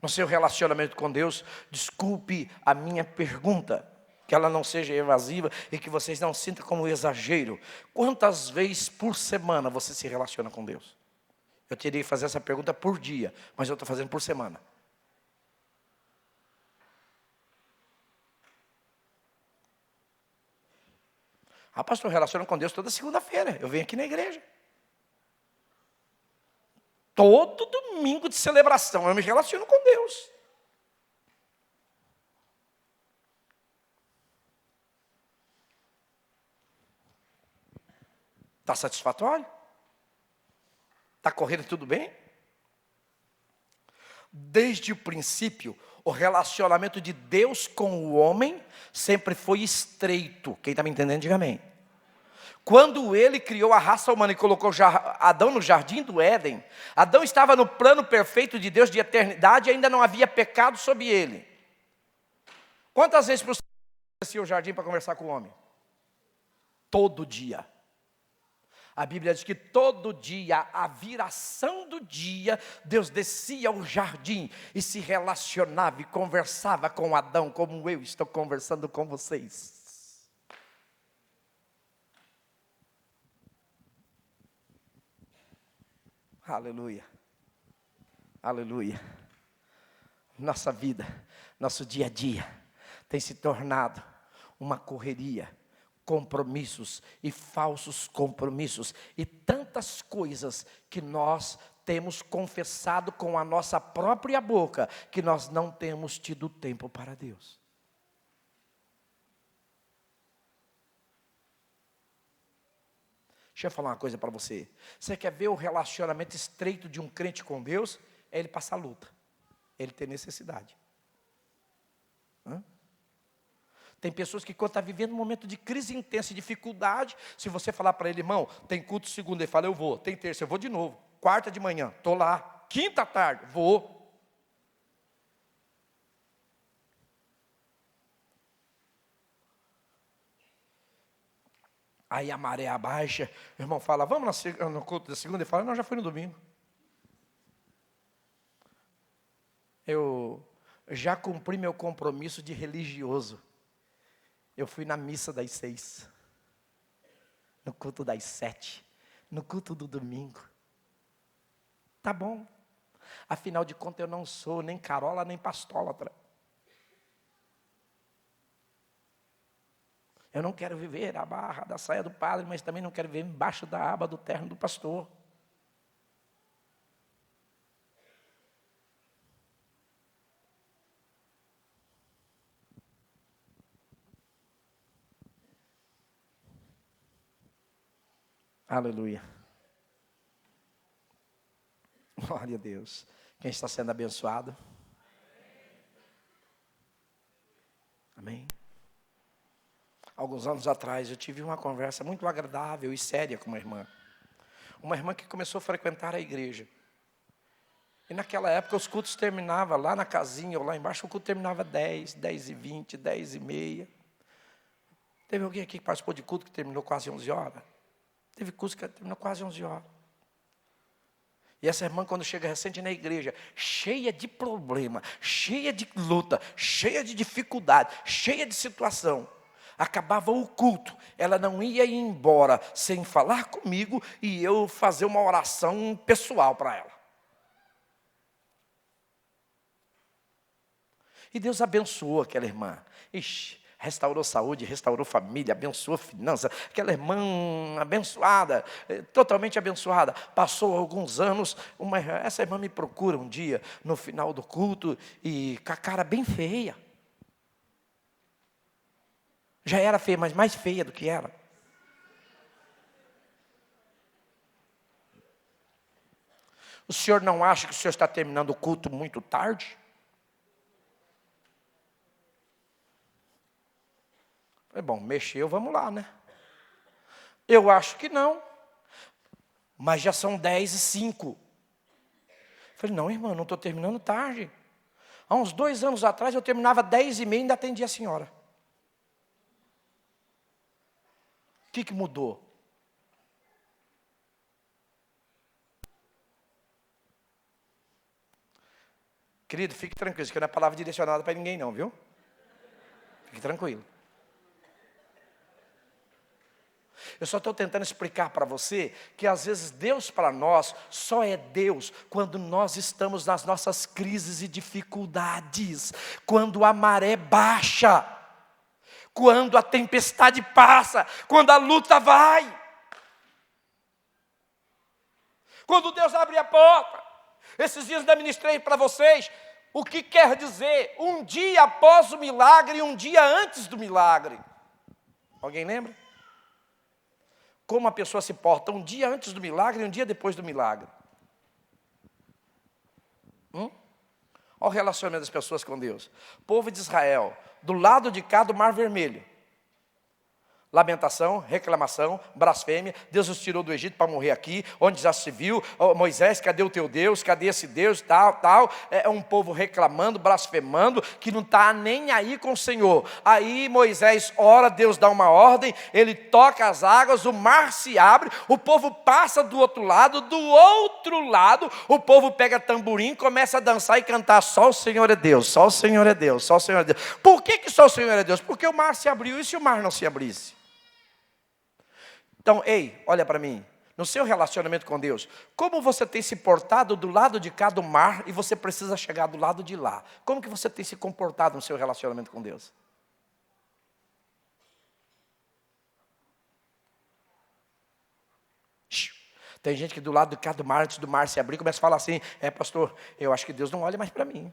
No seu relacionamento com Deus, desculpe a minha pergunta, que ela não seja evasiva e que vocês não sintam como exagero. Quantas vezes por semana você se relaciona com Deus? Eu teria que fazer essa pergunta por dia, mas eu estou fazendo por semana. Ah, pastor, eu relaciono com Deus toda segunda-feira. Eu venho aqui na igreja. Todo domingo de celebração eu me relaciono com Deus. Está satisfatório? Está correndo tudo bem? Desde o princípio, o relacionamento de Deus com o homem sempre foi estreito. Quem está me entendendo, diga amém. Quando ele criou a raça humana e colocou Adão no jardim do Éden, Adão estava no plano perfeito de Deus de eternidade e ainda não havia pecado sobre ele. Quantas vezes por semana descia o jardim para conversar com o homem? Todo dia. A Bíblia diz que todo dia, à viração do dia, Deus descia ao jardim e se relacionava e conversava com Adão, como eu estou conversando com vocês. Aleluia, aleluia. Nossa vida, nosso dia a dia tem se tornado uma correria, compromissos e falsos compromissos e tantas coisas que nós temos confessado com a nossa própria boca que nós não temos tido tempo para Deus. Deixa eu falar uma coisa para você. Você quer ver o relacionamento estreito de um crente com Deus? É ele passar luta. Ele ter necessidade. Tem pessoas que quando está vivendo um momento de crise intensa e dificuldade, se você falar para ele, irmão, tem culto segunda, ele fala, eu vou. Tem terça, eu vou de novo. Quarta de manhã, estou lá. Quinta tarde, vou. Aí a maré abaixa, o irmão fala, vamos no culto da segunda? Ele fala, não, já fui no domingo. Eu já cumpri meu compromisso de religioso. Eu fui na missa das 6, no culto das 7, no culto do domingo. Tá bom. Afinal de contas eu não sou nem carola nem pastólatra. Eu não quero viver a barra da saia do padre, mas também não quero viver embaixo da aba do terno do pastor. Aleluia. Glória a Deus. Quem está sendo abençoado? Amém. Alguns anos atrás eu tive uma conversa muito agradável e séria com uma irmã. Uma irmã que começou a frequentar a igreja. E naquela época os cultos terminavam lá na casinha ou lá embaixo, o culto terminava 10, 10h20, 10h30. Teve alguém aqui que participou de culto que terminou quase 11 horas? Teve culto que terminou quase 11 horas. E essa irmã, quando chega recente na igreja, cheia de problema, cheia de luta, cheia de dificuldade, cheia de situação, acabava o culto, ela não ia ir embora sem falar comigo e eu fazer uma oração pessoal para ela. E Deus abençoou aquela irmã. Ixi, restaurou saúde, restaurou família, abençoou finança. Aquela irmã abençoada, totalmente abençoada. Passou alguns anos, essa irmã me procura um dia, no final do culto, e com a cara bem feia. Já era feia, mas mais feia do que era. O senhor não acha que o senhor está terminando o culto muito tarde? Falei, bom, mexeu, vamos lá, né? Eu acho que não. Mas já são 10h05. Falei, não, irmã, não estou terminando tarde. Há uns 2 anos atrás eu terminava 10h30 e ainda atendia a senhora. O que mudou? Querido, fique tranquilo, isso aqui não é palavra direcionada para ninguém não, viu? Fique tranquilo. Eu só estou tentando explicar para você que às vezes Deus para nós só é Deus quando nós estamos nas nossas crises e dificuldades, quando a maré baixa, quando a tempestade passa, quando a luta vai, quando Deus abre a porta. Esses dias ainda ministrei para vocês o que quer dizer um dia após o milagre e um dia antes do milagre. Alguém lembra? Como a pessoa se porta um dia antes do milagre e um dia depois do milagre. Olha o relacionamento das pessoas com Deus. Povo de Israel, do lado de cá do Mar Vermelho. Lamentação, reclamação, blasfêmia. Deus os tirou do Egito para morrer aqui, onde já se viu. Oh, Moisés, cadê o teu Deus? Cadê esse Deus? Tal. É um povo reclamando, blasfemando, que não está nem aí com o Senhor. Aí Moisés ora, Deus dá uma ordem, ele toca as águas, o mar se abre, o povo passa do outro lado o povo pega tamborim, começa a dançar e cantar, só o Senhor é Deus, só o Senhor é Deus, só o Senhor é Deus. Por que só o Senhor é Deus? Porque o mar se abriu, e se o mar não se abrisse? Então, ei, olha para mim, no seu relacionamento com Deus, como você tem se portado do lado de cá do mar e você precisa chegar do lado de lá? Como que você tem se comportado no seu relacionamento com Deus? Tem gente que do lado de cá do mar, antes do mar se abrir, começa a falar assim, pastor, eu acho que Deus não olha mais para mim.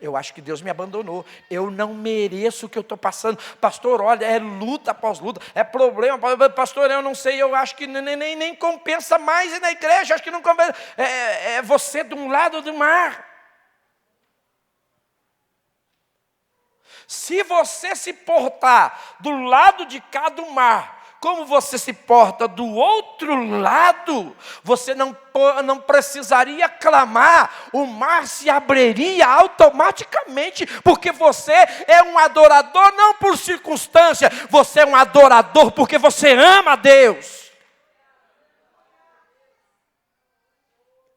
Eu acho que Deus me abandonou. Eu não mereço o que eu estou passando. Pastor, olha, é luta após luta. É problema. Pastor, eu não sei. Eu acho que nem compensa mais ir na igreja. Acho que não compensa. É você de um lado do mar. Se você se portar do lado de cá do mar, como você se porta do outro lado, você não precisaria clamar, o mar se abriria automaticamente, porque você é um adorador não por circunstância, você é um adorador porque você ama a Deus.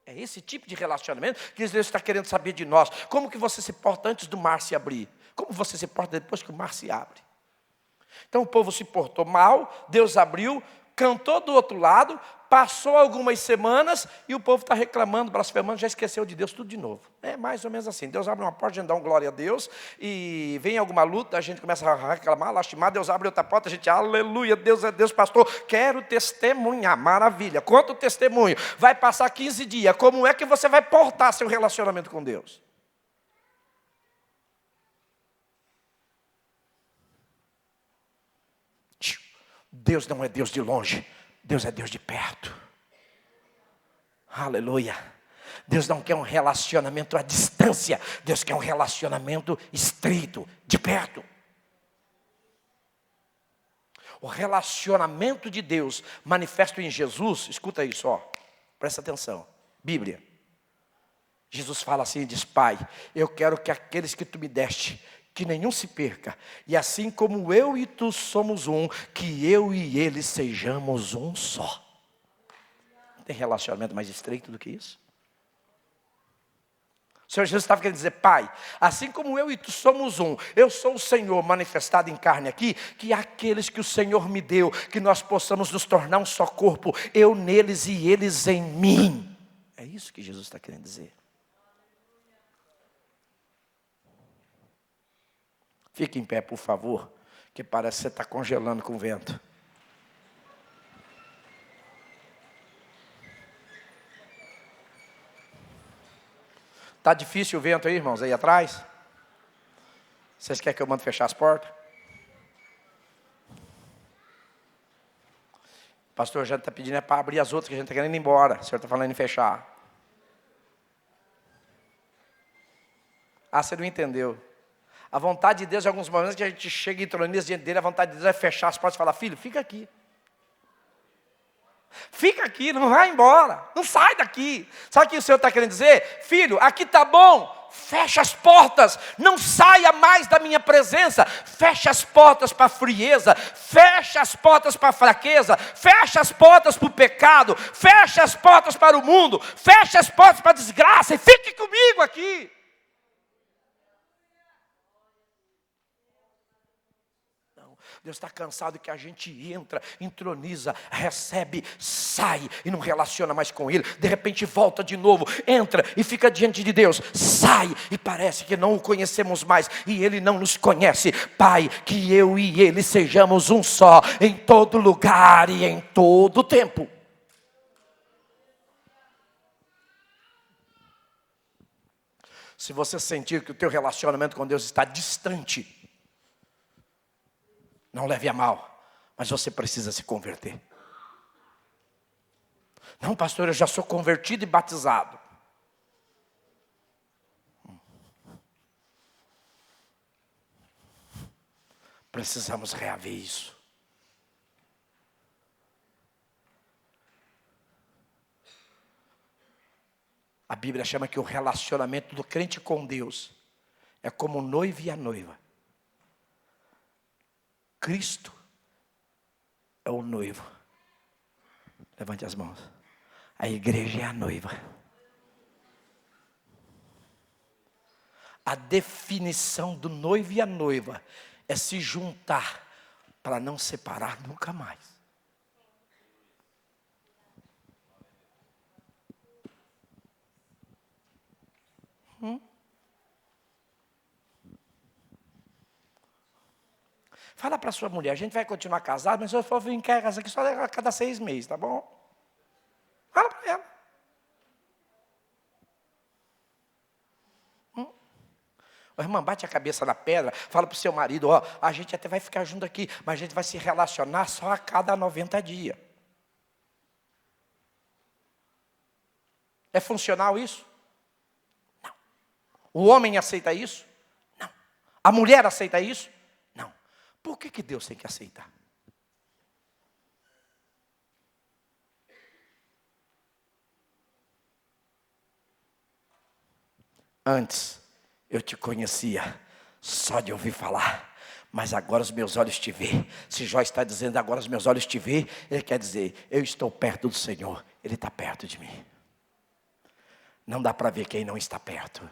É esse tipo de relacionamento que Deus está querendo saber de nós. Como que você se porta antes do mar se abrir? Como você se porta depois que o mar se abre? Então o povo se portou mal, Deus abriu, cantou do outro lado, passou algumas semanas e o povo está reclamando, blasfemando, já esqueceu de Deus tudo de novo. É mais ou menos assim, Deus abre uma porta, a gente dá uma glória a Deus, e vem alguma luta, a gente começa a reclamar, lastimar, Deus abre outra porta, a gente, aleluia, Deus é Deus, pastor, quero testemunhar, maravilha, conta o testemunho, vai passar 15 dias, como é que você vai portar seu relacionamento com Deus? Deus não é Deus de longe, Deus é Deus de perto. Aleluia. Deus não quer um relacionamento à distância, Deus quer um relacionamento estreito, de perto. O relacionamento de Deus manifesto em Jesus, escuta isso, presta atenção, Bíblia. Jesus fala assim e diz: Pai, eu quero que aqueles que tu me deste, que nenhum se perca, e assim como eu e tu somos um, que eu e eles sejamos um só. Tem relacionamento mais estreito do que isso? O Senhor Jesus estava querendo dizer: Pai, assim como eu e tu somos um, eu sou o Senhor manifestado em carne aqui, que aqueles que o Senhor me deu, que nós possamos nos tornar um só corpo, eu neles e eles em mim. É isso que Jesus está querendo dizer. Fique em pé, por favor, que parece que você está congelando com o vento. Está difícil o vento aí, irmãos, aí atrás? Vocês querem que eu mande fechar as portas? O pastor já está pedindo para abrir as outras, que a gente está querendo ir embora. O senhor está falando em fechar. Ah, você não entendeu. A vontade de Deus, em alguns momentos que a gente chega e entroniza diante dele, a vontade de Deus é fechar as portas e falar: filho, fica aqui. Fica aqui, não vai embora, não sai daqui. Sabe o que o Senhor está querendo dizer? Filho, aqui está bom, fecha as portas, não saia mais da minha presença. Fecha as portas para a frieza, fecha as portas para a fraqueza, fecha as portas para o pecado, fecha as portas para o mundo, fecha as portas para a desgraça e fique comigo aqui. Deus está cansado que a gente entra, entroniza, recebe, sai e não relaciona mais com Ele. De repente volta de novo, entra e fica diante de Deus, sai e parece que não o conhecemos mais e Ele não nos conhece. Pai, que eu e Ele sejamos um só, em todo lugar e em todo tempo. Se você sentir que o teu relacionamento com Deus está distante, não leve a mal, mas você precisa se converter. Não, pastor, eu já sou convertido e batizado. Precisamos reaver isso. A Bíblia chama que o relacionamento do crente com Deus é como o noivo e a noiva. Cristo é o noivo. Levante as mãos. A igreja é a noiva. A definição do noivo e a noiva é se juntar para não separar nunca mais. Fala para sua mulher: a gente vai continuar casado, mas se eu for vir em casa aqui só a cada 6 meses, tá bom? Fala para ela. Ô, irmã, bate a cabeça na pedra, fala para o seu marido: ó, a gente até vai ficar junto aqui, mas a gente vai se relacionar só a cada 90 dias. É funcional isso? Não. O homem aceita isso? Não. A mulher aceita isso? Não. Por que Deus tem que aceitar? Antes eu te conhecia só de ouvir falar, mas agora os meus olhos te veem. Se Jó está dizendo agora os meus olhos te veem, ele quer dizer: eu estou perto do Senhor, Ele está perto de mim. Não dá para ver quem não está perto.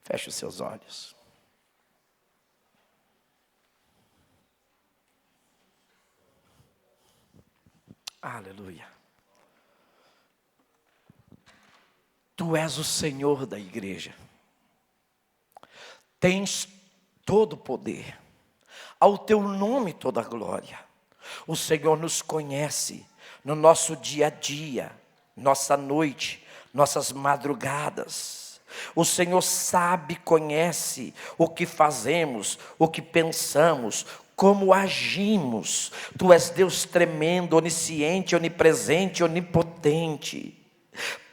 Feche os seus olhos. Aleluia. Tu és o Senhor da igreja. Tens todo o poder. Ao teu nome toda a glória. O Senhor nos conhece no nosso dia a dia, nossa noite, nossas madrugadas. O Senhor sabe, conhece o que fazemos, o que pensamos, como agimos. Tu és Deus tremendo, onisciente, onipresente, onipotente.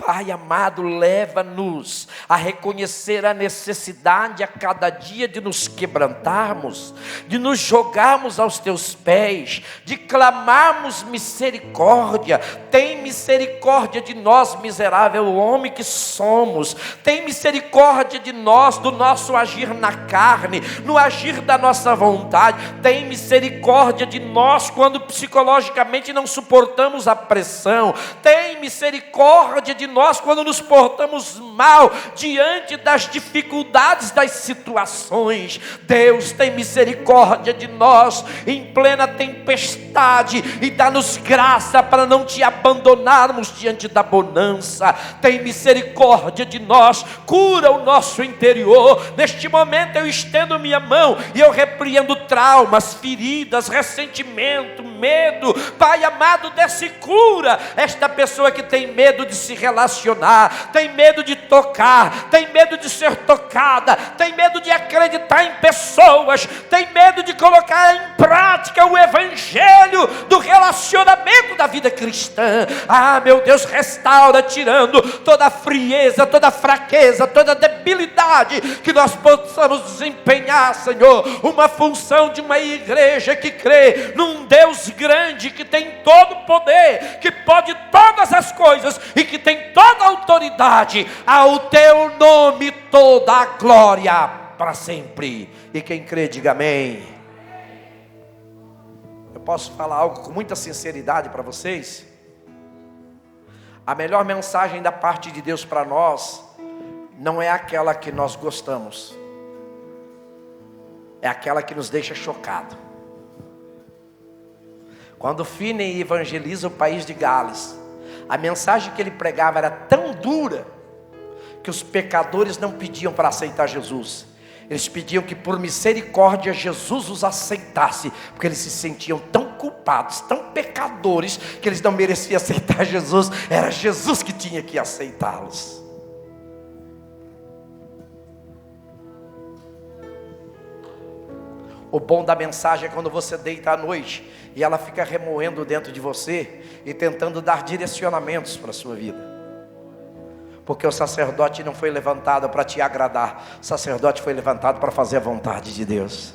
Pai amado, leva-nos a reconhecer a necessidade a cada dia de nos quebrantarmos, de nos jogarmos aos teus pés, de clamarmos misericórdia. Tem misericórdia de nós, miserável homem que somos. Tem misericórdia de nós, do nosso agir na carne, no agir da nossa vontade. Tem misericórdia de nós quando psicologicamente não suportamos a pressão. Tem misericórdia de nós quando nos portamos mal diante das dificuldades das situações. Deus tem misericórdia de nós em plena tempestade e dá-nos graça para não te abandonarmos diante da bonança. Tem misericórdia de nós, cura o nosso interior. Neste momento eu estendo minha mão e eu repreendo traumas, feridas, ressentimento, medo. Pai amado, desce cura esta pessoa que tem medo de se relacionar, tem medo de tocar, tem medo de ser tocada, tem medo de acreditar em pessoas, tem medo de colocar em prática o evangelho do relacionamento da vida cristã. Ah, meu Deus, restaura, tirando toda a frieza, toda a fraqueza, toda a debilidade, que nós possamos desempenhar, Senhor, uma função de uma igreja que crê num Deus grande, que tem todo o poder, que pode todas as coisas e que tem toda a autoridade. Ao teu nome toda a glória para sempre. E quem crê, diga amém. Eu posso falar algo com muita sinceridade para vocês? A melhor mensagem da parte de Deus para nós não é aquela que nós gostamos, é aquela que nos deixa chocado. Quando Finney evangeliza o país de Gales, a mensagem que ele pregava era tão dura que os pecadores não pediam para aceitar Jesus. Eles pediam que por misericórdia Jesus os aceitasse, porque eles se sentiam tão culpados, tão pecadores, que eles não mereciam aceitar Jesus. Era Jesus que tinha que aceitá-los. O bom da mensagem é quando você deita à noite e ela fica remoendo dentro de você e tentando dar direcionamentos para a sua vida. Porque o sacerdote não foi levantado para te agradar, o sacerdote foi levantado para fazer a vontade de Deus.